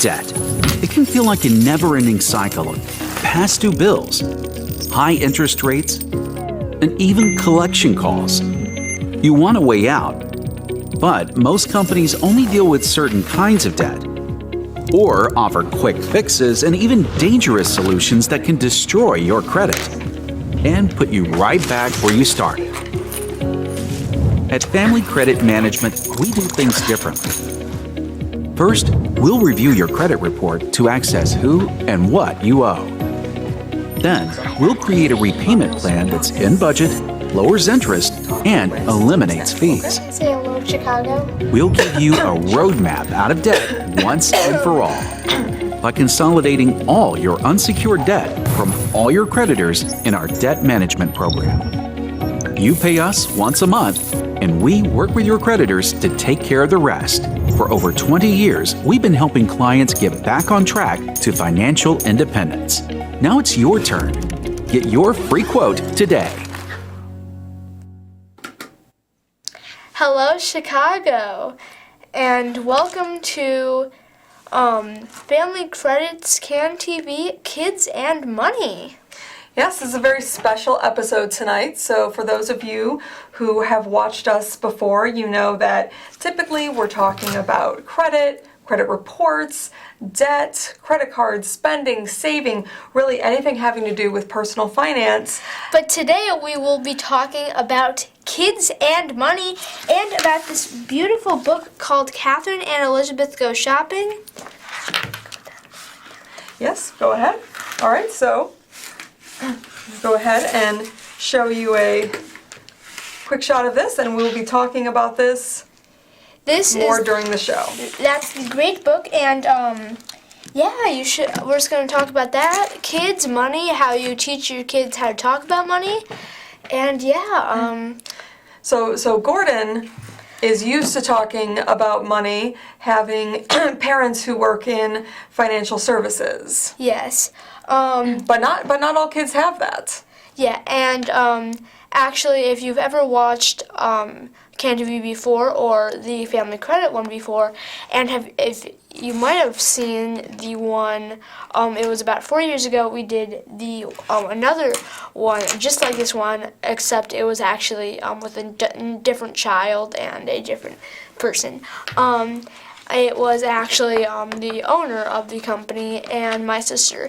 Debt. It can feel like a never-ending cycle of past due bills, high interest rates, and even collection calls. You want a way out, but most companies only deal with certain kinds of debt or offer quick fixes and even dangerous solutions that can destroy your credit and put you right back where you started. At Family Credit Management, we do things differently. First, we'll review your credit report to access who and what you owe. Then, we'll create a repayment plan that's in budget, lowers interest, and eliminates fees. Say hello, Chicago. We'll give you a roadmap out of debt once and for all by consolidating all your unsecured debt from all your creditors in our debt management program. You pay us once a month, and we work with your creditors to take care of the rest. For over 20 years, we've been helping clients get back on track to financial independence. Now it's your turn. Get your free quote today. Hello, Chicago, and welcome to Family Credit's Can TV Kids and Money. Yes, this is a very special episode tonight. So for those of you who have watched us before, you know that typically we're talking about credit reports, debt, credit cards, spending, saving, really anything having to do with personal finance. But today we will be talking about kids and money and about this beautiful book called Catherine and Elizabeth Go Shopping. Yes, go ahead. All right, so go ahead and show you a quick shot of this, and we'll be talking about this more during the show. That's the great book, and yeah, you should. We're just going to talk about that. Kids, money, how you teach your kids how to talk about money, and yeah. So Gordon is used to talking about money, having parents who work in financial services. Yes. But not all kids have that. Yeah, and actually, if you've ever watched Can TV before or the Family Credit one before, and if you might have seen the one, it was about 4 years ago. We did the another one just like this one, except it was actually with a different child and a different person. It was actually the owner of the company and my sister.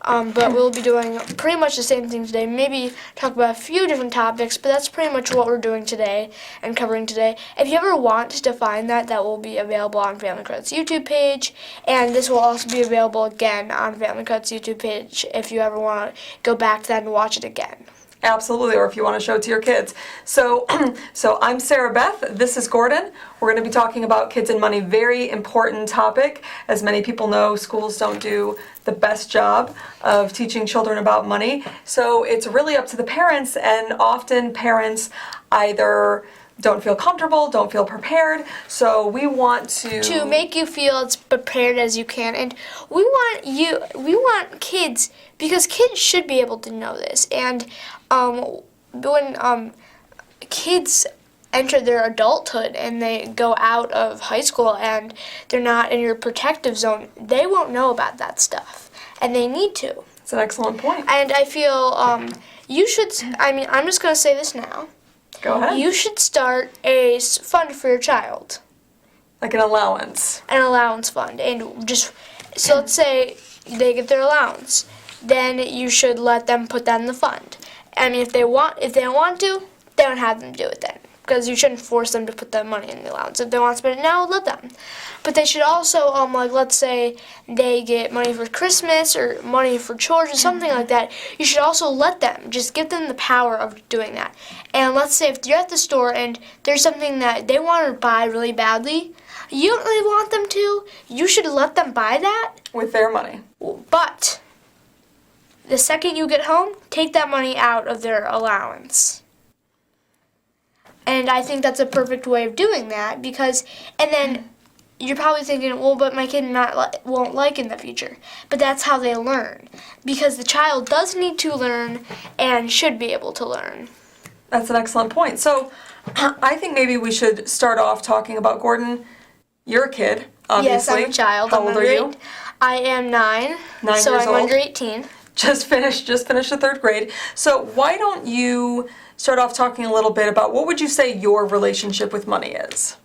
But we'll be doing pretty much the same thing today. Maybe talk about a few different topics, but that's pretty much what we're doing today and covering today. If you ever want to find that will be available on Family Credit's YouTube page. And this will also be available again on Family Credit's YouTube page if you ever want to go back to that and watch it again. Absolutely, or if you want to show it to your kids. So I'm Sarah Beth. This is Gordon. We're going to be talking about kids and money. Very important topic. As many people know, schools don't do the best job of teaching children about money. So it's really up to the parents, and often parents either don't feel comfortable, don't feel prepared. So we want to make you feel as prepared as you can, and we want kids, because kids should be able to know this. And when kids enter their adulthood and they go out of high school and they're not in your protective zone, they won't know about that stuff, and they need to. It's an excellent point. And I feel you should. I'm just going to say this now. Go ahead. You should start a fund for your child. Like an allowance. An allowance fund. And so let's say they get their allowance. Then you should let them put that in the fund. I mean, if they don't want to, they don't have them do it then. Because you shouldn't force them to put that money in the allowance. If they want to spend it now, let them. But they should also, like, let's say they get money for Christmas or money for chores or something like that. You should also let them. Just give them the power of doing that. And let's say if you're at the store and there's something that they want to buy really badly, you don't really want them to, you should let them buy that. With their money. But the second you get home, take that money out of their allowance. And I think that's a perfect way of doing that, because, and then you're probably thinking, well, but my kid won't like in the future. But that's how they learn, because the child does need to learn and should be able to learn. That's an excellent point. So I think maybe we should start off talking about, Gordon, you're a kid. obviously. Yes, I'm a child. How I'm old are under you? eight- I am 9. 9 so years I'm old. under 18. Just finished the third grade. So why don't you start off talking a little bit about what would you say your relationship with money is?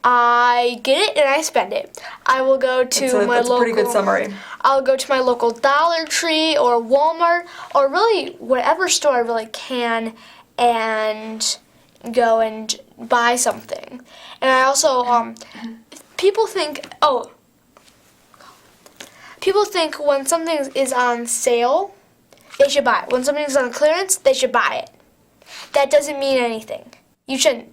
I get it and I spend it. I will go to my That's a local. pretty good summary. I'll go to my local Dollar Tree or Walmart or really whatever store I really can and go and buy something. And I also people think when something is on sale, they should buy it. When something is on clearance, they should buy it. That doesn't mean anything. You shouldn't.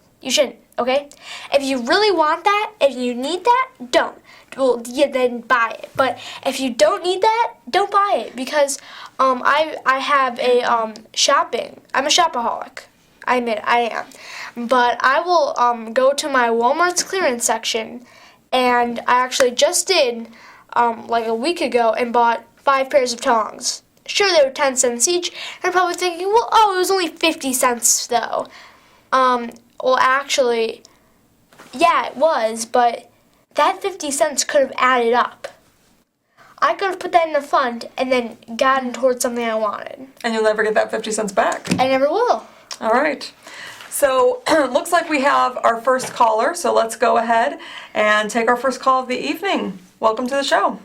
Okay? If you really want that, if you need that, don't. Well, yeah, then buy it. But if you don't need that, don't buy it because I have a shopping. I'm a shopaholic. I admit it, I am. But I will go to my Walmart's clearance section, and I actually just did like a week ago and bought 5 pairs of tongs. Sure, they were 10 cents each. And I'm probably thinking, well, it was only 50 cents though. Well, actually, yeah, it was, but that 50 cents could have added up. I could have put that in a fund and then gotten towards something I wanted. And you'll never get that 50 cents back. I never will. All right. So looks like we have our first caller. So let's go ahead and take our first call of the evening. Welcome to the show.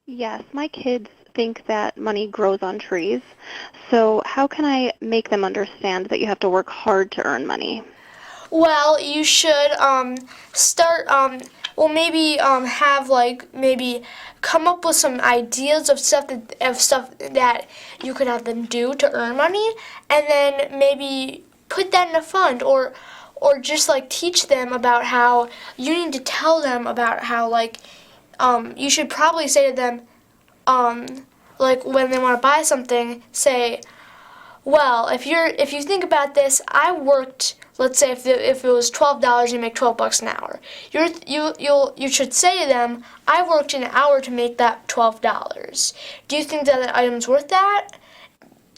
Yes, my kids think that money grows on trees. So how can I make them understand that you have to work hard to earn money? Well, you should start maybe have maybe come up with some ideas of stuff that you could have them do to earn money, and then maybe put that in a fund or just teach them about how you need to tell them about how you should probably say to them when they want to buy something, say, well, if you think about this, I worked. Let's say if it was $12, you make $12 an hour. You should say to them, I worked an hour to make that $12. Do you think that item's worth that?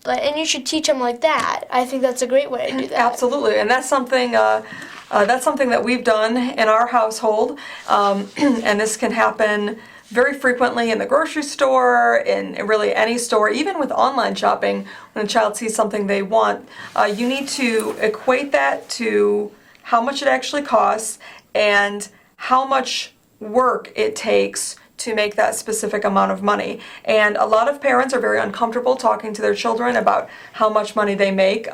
And you should teach them like that. I think that's a great way to do that. Absolutely, and that's something that we've done in our household, and this can happen very frequently in the grocery store, in really any store, even with online shopping. When a child sees something they want, you need to equate that to how much it actually costs and how much work it takes to make that specific amount of money. And a lot of parents are very uncomfortable talking to their children about how much money they make.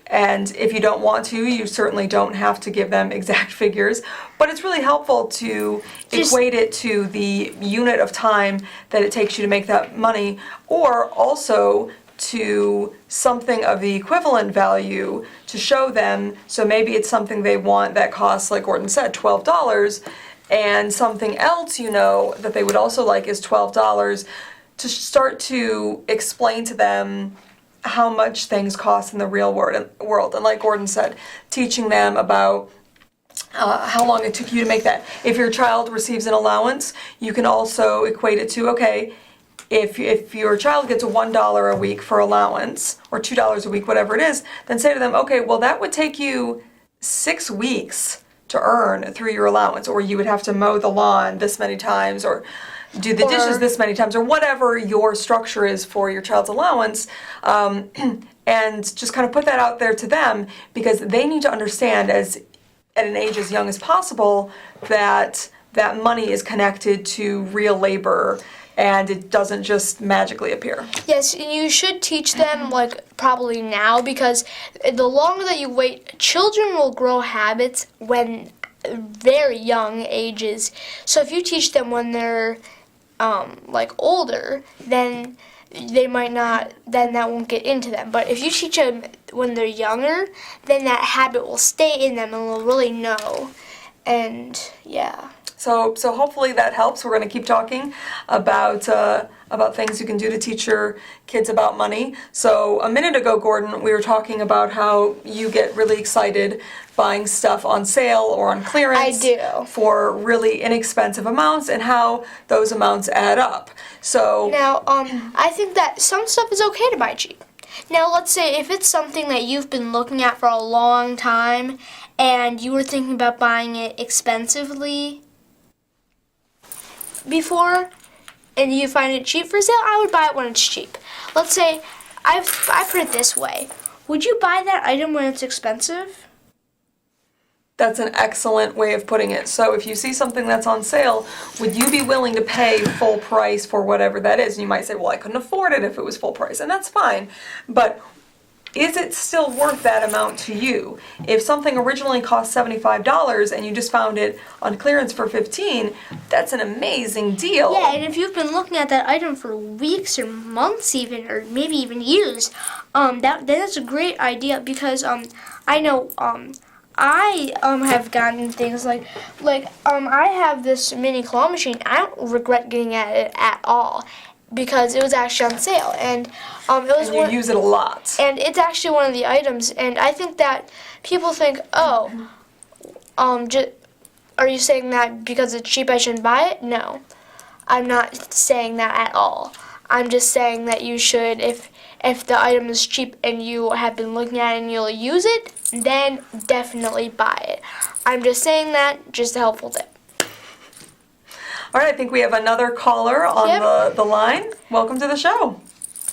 And if you don't want to, you certainly don't have to give them exact figures. But it's really helpful to equate it to the unit of time that it takes you to make that money, or also to something of the equivalent value to show them. So maybe it's something they want that costs, like Gordon said, $12, and something else that they would also like is $12, to start to explain to them how much things cost in the real world. And like Gordon said, teaching them about how long it took you to make that. If your child receives an allowance, you can also equate it to, okay, if your child gets $1 a week for allowance, or $2 a week, whatever it is, then say to them, okay, well, that would take you 6 weeks to earn through your allowance, or you would have to mow the lawn this many times, or do the dishes this many times, or whatever your structure is for your child's allowance, and just kind of put that out there to them, because they need to understand, at an age as young as possible, that money is connected to real labor and it doesn't just magically appear. Yes, you should teach them probably now, because the longer that you wait, children will grow habits when very young ages. So if you teach them when they're older, then they might not, then that won't get into them. But if you teach them when they're younger, then that habit will stay in them and they'll really know. And yeah. So hopefully that helps. We're going to keep talking about things you can do to teach your kids about money. So a minute ago, Gordon, we were talking about how you get really excited buying stuff on sale or on clearance. I do. For really inexpensive amounts, and how those amounts add up. So now, I think that some stuff is okay to buy cheap. Now, let's say if it's something that you've been looking at for a long time and you were thinking about buying it expensively, before and you find it cheap for sale, I would buy it when it's cheap. Let's say, I put it this way. Would you buy that item when it's expensive? That's an excellent way of putting it. So if you see something that's on sale, would you be willing to pay full price for whatever that is? And you might say, well, I couldn't afford it if it was full price, and that's fine. But is it still worth that amount to you? If something originally cost $75 and you just found it on clearance for $15, that's an amazing deal. Yeah, and if you've been looking at that item for weeks or months even, or maybe even years, that's a great idea because I know I have gotten things like I have this mini claw machine. I don't regret getting at it at all because it was actually on sale, and it was. And you use it a lot. And it's actually one of the items, and I think that people think, oh, are you saying that because it's cheap I shouldn't buy it? No, I'm not saying that at all. I'm just saying that you should, if the item is cheap and you have been looking at it and you'll use it, then definitely buy it. I'm just saying that, just a helpful tip. All right, I think we have another caller on the line. Welcome to the show.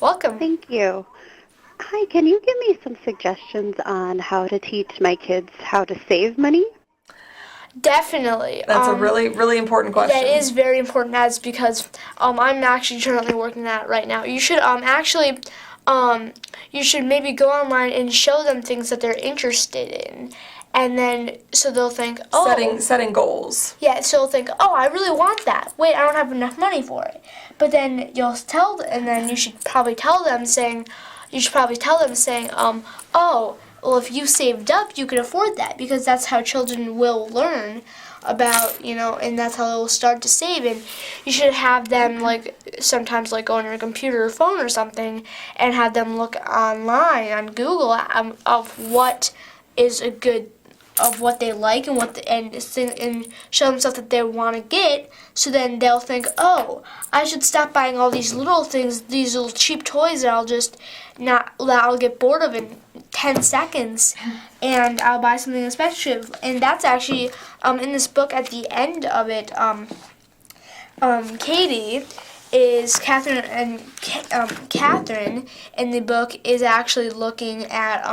Welcome. Thank you. Hi, can you give me some suggestions on how to teach my kids how to save money? Definitely. That's a really, really important question. That is very important. That's because I'm actually currently working on it right now. You should you should maybe go online and show them things that they're interested in, and then so they'll think, oh, setting goals. Yeah, so they'll think, oh, I really want that. Wait, I don't have enough money for it. But then you should probably tell them saying, oh, well, if you saved up, you could afford that, because that's how children will learn about, and that's how they'll start to save. And you should have them sometimes go on your computer or phone or something and have them look online on Google of what is a good, of what they like and and show them stuff that they want to get. So then they'll think, oh, I should stop buying all these little things, these little cheap toys that I'll get bored of in 10 seconds, and I'll buy something expensive. And that's actually in this book at the end of it. Katie is Catherine, and Catherine in the book is actually looking at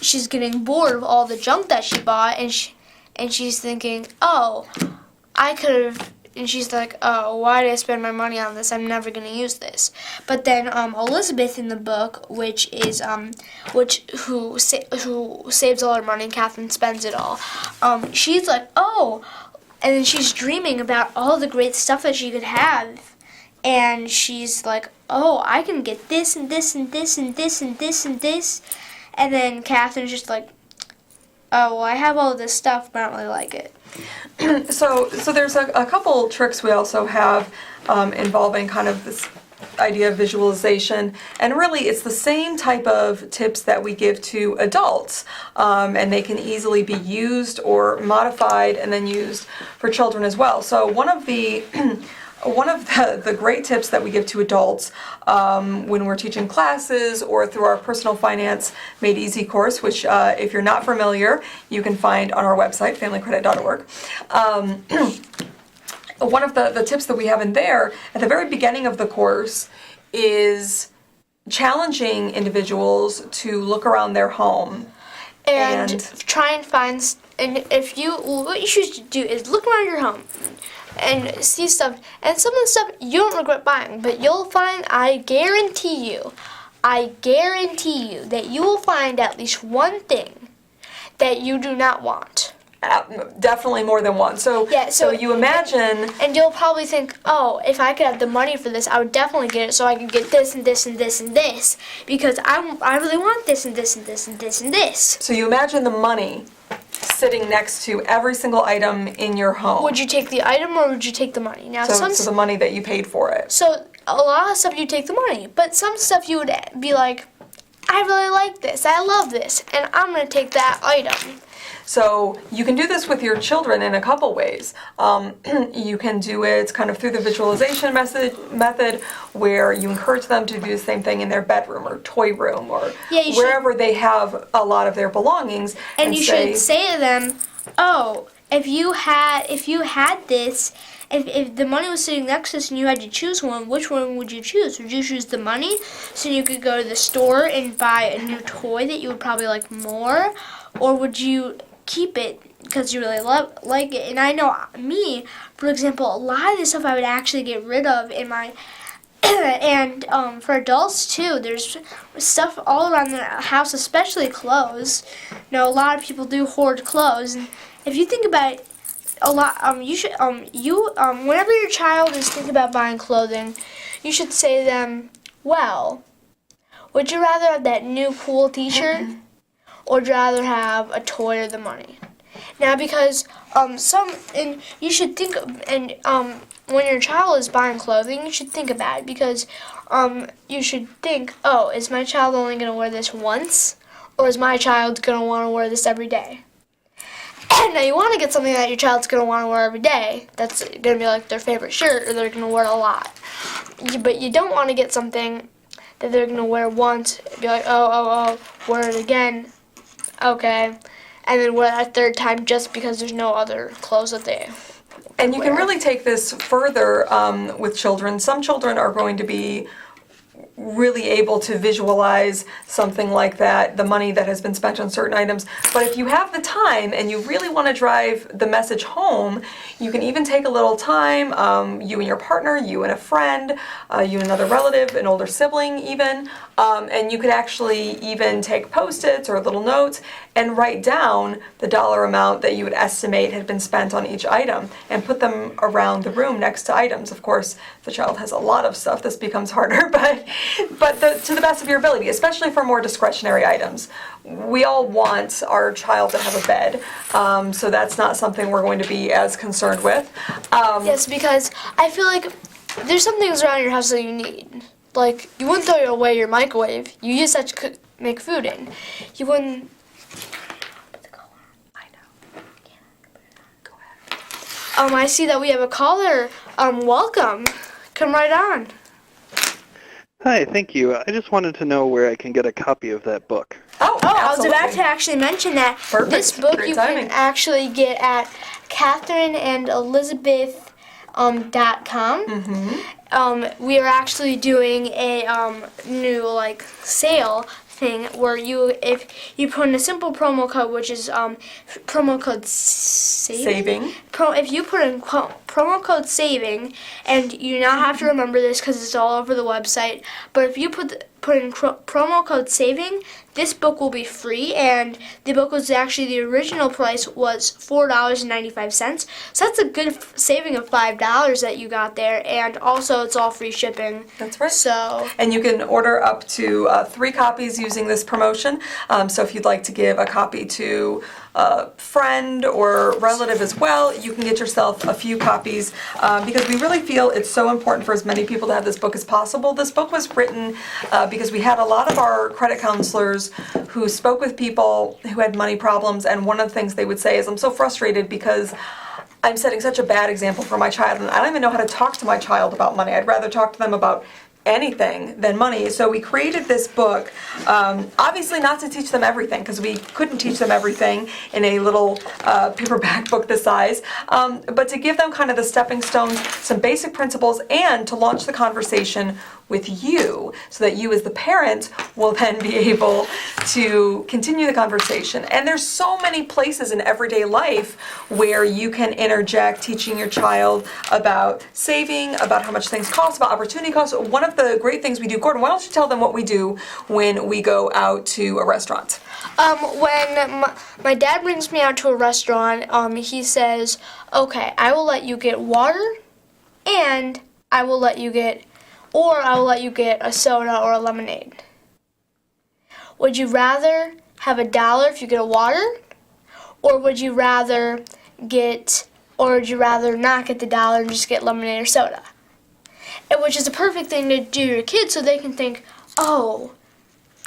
she's getting bored of all the junk that she bought, and she's thinking, oh, I could have. And she's like, oh, why did I spend my money on this? I'm never going to use this. But then Elizabeth in the book, who saves all her money, and Catherine spends it all, she's like, oh, and then she's dreaming about all the great stuff that she could have. And she's like, oh, I can get this and this and this and this and this and this. And then Catherine's just like, oh, well, I have all this stuff, but I don't really like it. So there's a couple tricks we also have involving kind of this idea of visualization, and really it's the same type of tips that we give to adults, and they can easily be used or modified and then used for children as well. So one of the great tips that we give to adults when we're teaching classes or through our Personal Finance Made Easy course, which if you're not familiar, you can find on our website, familycredit.org. One of the tips that we have in there at the very beginning of the course is challenging individuals to look around their home and try and find, and what you should do is look around your home and see stuff, and some of the stuff you don't regret buying, but you'll find, I guarantee you that you will find at least one thing that you do not want. Definitely more than one. So you imagine, and you'll probably think, oh, if I could have the money for this, I would definitely get it, so I could get this and this and this and this, because I really want this and this and this and this and this. So you imagine the money sitting next to every single item in your home. Would you take the item or would you take the money? Now, so the money that you paid for it. So a lot of stuff you take the money, but some stuff you would be like, I really like this, I love this, and I'm going to take that item. So you can do this with your children in a couple ways. You can do it kind of through the visualization method where you encourage them to do the same thing in their bedroom or toy room or wherever they have a lot of their belongings. And you should say to them, oh, if you had this if the money was sitting next to us and you had to choose one, which one would you choose? Would you choose the money so you could go to the store and buy a new toy that you would probably like more? Or would you keep it because you really like it? And I know me, for example, a lot of the stuff I would actually get rid of in my and for adults too, there's stuff all around the house, especially clothes. You know, a lot of people do hoard clothes, and if you think about it, a lot, you should, whenever your child is thinking about buying clothing, you should say to them, well, would you rather have that new cool t-shirt, or would you rather have a toy or the money? Now, because and you should think, and when your child is buying clothing, you should think about it, because you should think, oh, is my child only going to wear this once, or is my child going to want to wear this every day? Now, you want to get something that your child's going to want to wear every day. That's going to be like their favorite shirt, or they're going to wear it a lot. But you don't want to get something that they're going to wear once, be like, oh, wear it again, okay, and then wear it a third time just because there's no other clothes that they And you can wear. really take this further with children. Some children are going to be really able to visualize something like that, the money that has been spent on certain items. But if you have the time and you really want to drive the message home, you can even take a little time, you and your partner, you and a friend, you and another relative, an older sibling even, and you could actually even take Post-its or little notes and write down the dollar amount that you would estimate had been spent on each item and put them around the room next to items. Of course, if the child has a lot of stuff, this becomes harder, but to the best of your ability, especially for more discretionary items. We all want our child to have a bed, so that's not something we're going to be as concerned with. Yes, because I feel like there's some things around your house that you need. Like, you wouldn't throw away your microwave. You use that to make food in. You wouldn't... I know. Go ahead. I see that we have a caller. Welcome. Come right on. Hi, thank you. I just wanted to know where I can get a copy of that book. I was about absolutely. to actually mention that. Perfect. This book Great you timing. can actually get at CatherineandElizabeth.com. We are actually doing a new sale thing where if you put in a simple promo code, which is promo code saving. If you put in promo code saving, and you now have to remember this because it's all over the website, but if you put in promo code saving, this book will be free, and the book was actually, the original price was $4.95, so that's a good saving of $5 that you got there, and also it's all free shipping. That's right. So, And you can order up to 3 copies using this promotion. So if you'd like to give a copy to a friend or relative as well, you can get yourself a few copies because we really feel it's so important for as many people to have this book as possible. This book was written because we had a lot of our credit counselors who spoke with people who had money problems, and one of the things they would say is, I'm so frustrated because I'm setting such a bad example for my child, and I don't even know how to talk to my child about money. I'd rather talk to them about anything than money. So we created this book, obviously not to teach them everything, because we couldn't teach them everything in a little paperback book this size, but to give them kind of the stepping stones, some basic principles, and to launch the conversation with you, so that you as the parent will then be able to continue the conversation. And there's so many places in everyday life where you can interject teaching your child about saving, about how much things cost, about opportunity costs. One of the great things we do, Gordon, why don't you tell them what we do when we go out to a restaurant? When my dad brings me out to a restaurant, he says, okay, I will let you get water, and I will let you get a soda or a lemonade. Would you rather have $1 if you get a water, or would you rather not get the $1 and just get lemonade or soda? And which is a perfect thing to do to your kids, so they can think, oh,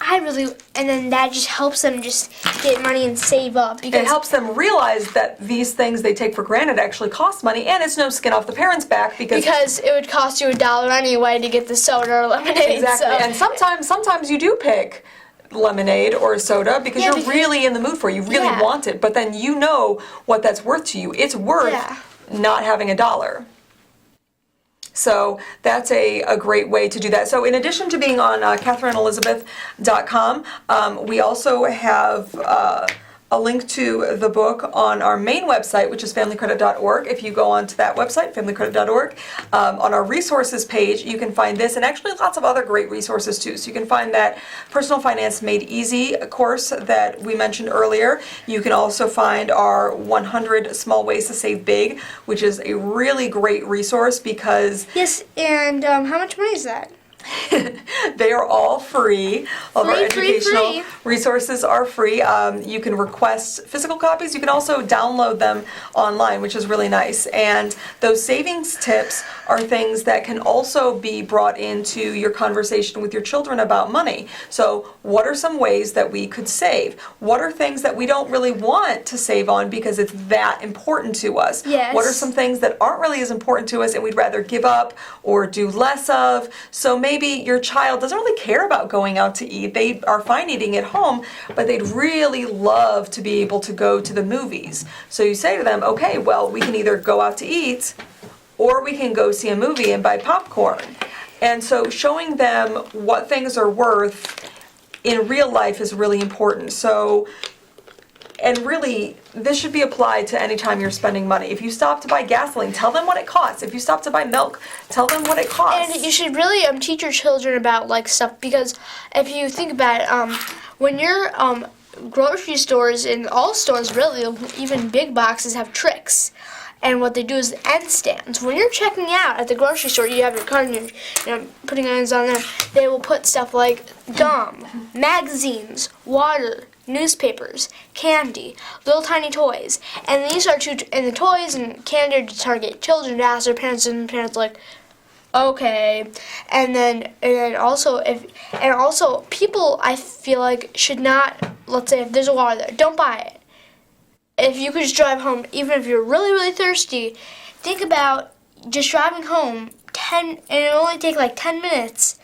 and then that just helps them just get money and save up. Because It helps them realize that these things they take for granted actually cost money, and it's no skin off the parents' back because it would cost you $1 anyway to get the soda or lemonade. Exactly, So. and sometimes you do pick lemonade or soda because Yeah, you're really in the mood for it. You really want it, but then you know what that's worth to you. It's worth not having $1. So that's a great way to do that. So in addition to being on CatherineElizabeth.com, we also have a link to the book on our main website, which is familycredit.org. If you go onto that website, familycredit.org, on our resources page, you can find this and actually lots of other great resources too. So you can find that Personal Finance Made Easy course that we mentioned earlier. You can also find our 100 Small Ways to Save Big, which is a really great resource because Yes, and how much money is that? they are all free. All of our Free. educational resources are free. You can request physical copies. You can also download them online, which is really nice. And those savings tips are things that can also be brought into your conversation with your children about money. So what are some ways that we could save? What are things that we don't really want to save on because it's that important to us? Yes. What are some things that aren't really as important to us and we'd rather give up or do less of? So maybe your child doesn't really care about going out to eat. They are fine eating at home, but they'd really love to be able to go to the movies. So you say to them, okay, well, we can either go out to eat or we can go see a movie and buy popcorn. And so showing them what things are worth in real life is really important. So, and really, this should be applied to any time you're spending money. If you stop to buy gasoline, tell them what it costs. If you stop to buy milk, tell them what it costs. And you should really teach your children about like stuff, because if you think about it, when you're grocery stores and all stores really, even big boxes have tricks. And what they do is end stands. When you're checking out at the grocery store, you have your card and you're putting items on there. They will put stuff like gum, magazines, water, newspapers, candy, little tiny toys. And these are and the toys and candy are to target children to ask their parents, and parents are like, okay. And then also people, I feel like, should not, let's say if there's a water there, don't buy it. If you could just drive home, even if you're really, really thirsty, think about just driving home and it'll only take like 10 minutes,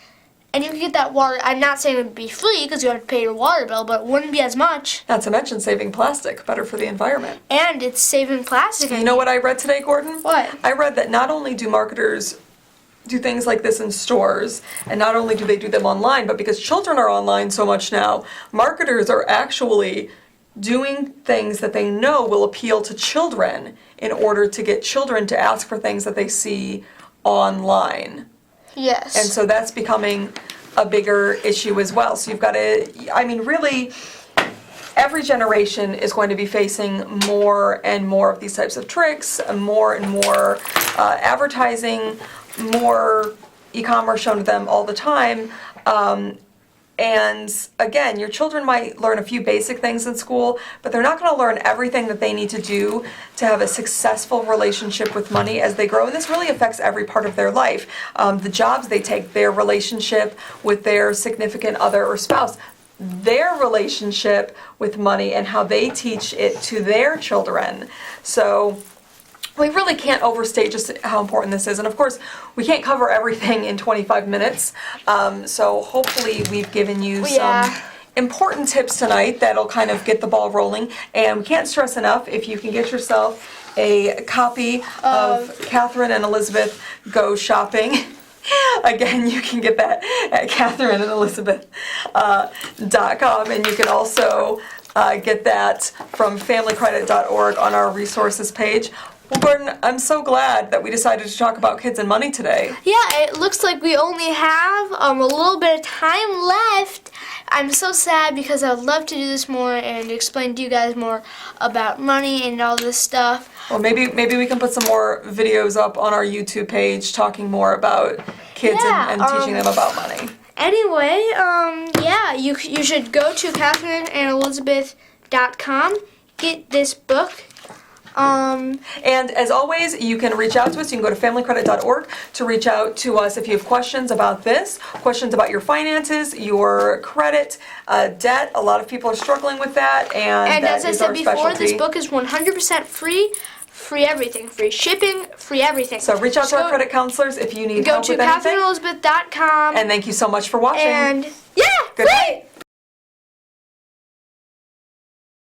and you can get that water. I'm not saying it would be free because you have to pay your water bill, but it wouldn't be as much. Not to mention saving plastic, better for the environment. And it's saving plastic. You know what I read today, Gordon? What? I read that not only do marketers do things like this in stores, and not only do they do them online, but because children are online so much now, marketers are actually doing things that they know will appeal to children in order to get children to ask for things that they see online. Yes. And so that's becoming a bigger issue as well. So you've got to, I mean, really, every generation is going to be facing more and more of these types of tricks, and more advertising, more e-commerce shown to them all the time. And again, your children might learn a few basic things in school, but they're not going to learn everything that they need to do to have a successful relationship with money as they grow. And this really affects every part of their life. The jobs they take, their relationship with their significant other or spouse, their relationship with money, and how they teach it to their children. So we really can't overstate just how important this is. And of course, we can't cover everything in 25 minutes. So hopefully we've given you some important tips tonight that'll kind of get the ball rolling. And we can't stress enough, if you can get yourself a copy of Catherine and Elizabeth Go Shopping. Again, you can get that at CatherineandElizabeth.com, and you can also get that from FamilyCredit.org on our resources page. Well, Gordon, I'm so glad that we decided to talk about kids and money today. Yeah, it looks like we only have a little bit of time left. I'm so sad because I would love to do this more and explain to you guys more about money and all this stuff. Well, maybe we can put some more videos up on our YouTube page talking more about kids and teaching them about money. Anyway, yeah, you should go to CatherineandElizabeth.com, get this book. And as always, you can reach out to us. You can go to familycredit.org to reach out to us if you have questions about this, questions about your finances, your credit, debt. A lot of people are struggling with that, and that as I is said our before, specialty. this book is 100% free. Free everything, free shipping, free everything. So reach out to our credit counselors if you need help with anything. Go to CatherineandElizabeth.com. And thank you so much for watching. And yeah, Good night.